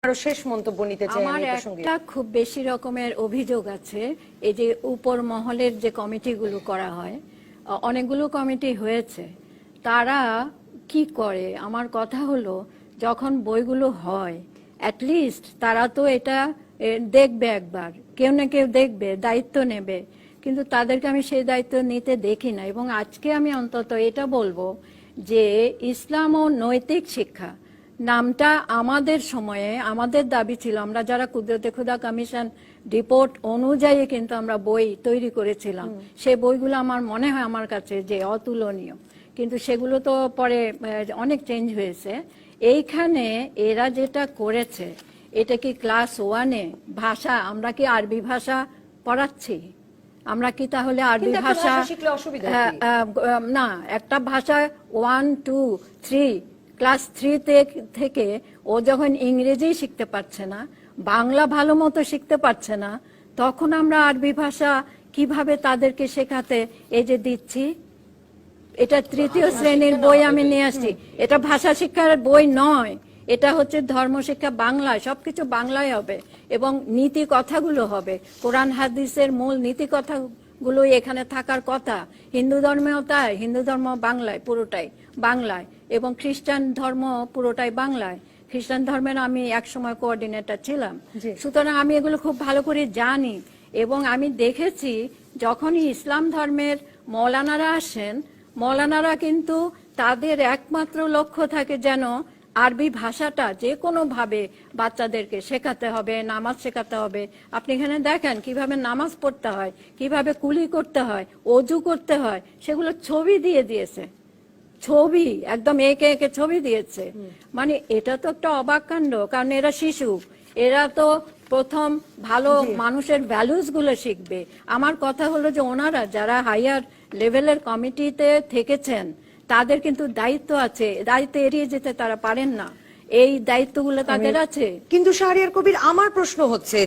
আরো শেষ মন্তব্য নিতে চাই আমার আমি এই প্রসঙ্গে। একটা খুব বেশি রকমের অভিযোগ আছে। এই যে উপর মহলের যে কমিটিগুলো করা হয়, অনেকগুলো কমিটি হয়েছে, তারা কি করে? আমার কথা হলো, যখন বইগুলো হয় অ্যাটলিস্ট তারা তো এটা দেখবে, একবার কেউ না কেউ দেখবে, দায়িত্ব নেবে, কিন্তু তাদেরকে আমি সেই দায়িত্ব নিতে দেখি না। এবং আজকে আমি অন্তত এটা বলবো যে ইসলাম ও নৈতিক শিক্ষা নামটা আমাদের সময়ে আমাদের দাবি ছিল, আমরা যারা কুদরতে খুদা কমিশন রিপোর্ট অনুযায়ী কিন্তু আমরা বই তৈরি করেছিলাম, সেই বইগুলো আমার মনে হয় আমার কাছে যে অতুলনীয়, কিন্তু সেগুলো তো পরে অনেক চেঞ্জ হয়েছে। এইখানে এরা যেটা করেছে, এটা কি ক্লাস 1-এ ভাষা, আমরা কি আরবি ভাষা পড়াচ্ছি? আমরা কি তাহলে আরবি ভাষা না, একটা ভাষা 1, 2, 3 ক্লাস 3 থেকে ও যখন ইংরেজি শিখতে পারছে না, বাংলা ভালো মতো শিখতে পারছে না, তখন আমরা আরবি ভাষা কিভাবে তাদেরকে শেখাতে এই যে দিচ্ছি? এটা তৃতীয় শ্রেণীর বই আমি নিয়ে আসছি, এটা ভাষা শিক্ষার বই নয়, এটা হচ্ছে ধর্মশিক্ষা, বাংলায় সবকিছু বাংলায় হবে এবং নীতি কথাগুলো হবে, কোরআন হাদিসের মূল নীতি কথাগুলো এখানে থাকার কথা। হিন্দু ধর্মেও তাই, হিন্দু ধর্ম বাংলায়, পুরোটাই বাংলায়, এবং খ্রিস্টান ধর্ম পুরোটাই বাংলায়। খ্রিস্টান ধর্মের আমি একসময় কোঅর্ডিনেটর ছিলাম, সুতরাং আমি এগুলো খুব ভালো করে জানি। এবং আমি দেখেছি যখনই ইসলাম ধর্মের মৌলানারা আসেন, মৌলানারা কিন্তু তাদের একমাত্র লক্ষ্য থাকে যেন আরবি ভাষাটা যে কোনো ভাবে বাচ্চাদেরকে শেখাতে হবে, নামাজ শেখাতে হবে। আপনি এখানে দেখেন কিভাবে নামাজ পড়তে হয়, কিভাবে কুলি করতে হয়, অজু করতে হয়, সেগুলো ছবি দিয়ে দিয়েছে, ছবি একদম একে একে ছবি দিয়েছে। মানে এটা তো একটা অবাক কাণ্ড, কারণ এরা শিশু, এরা তো প্রথম ভালো মানুষের ভ্যালুস গুলো শিখবে। আমার কথা হলো যে ওনারা যারা হাইয়ার লেভেলের কমিটিতে থেকেছেন, তাদের কিন্তু দায়িত্ব আছে, দায়িত্ব এড়িয়ে যেতে তারা পারেন না, এই দায়িত্বগুলো তাদের আছে। কিন্তু শাহরিয়ার কবির, আমার প্রশ্ন হচ্ছে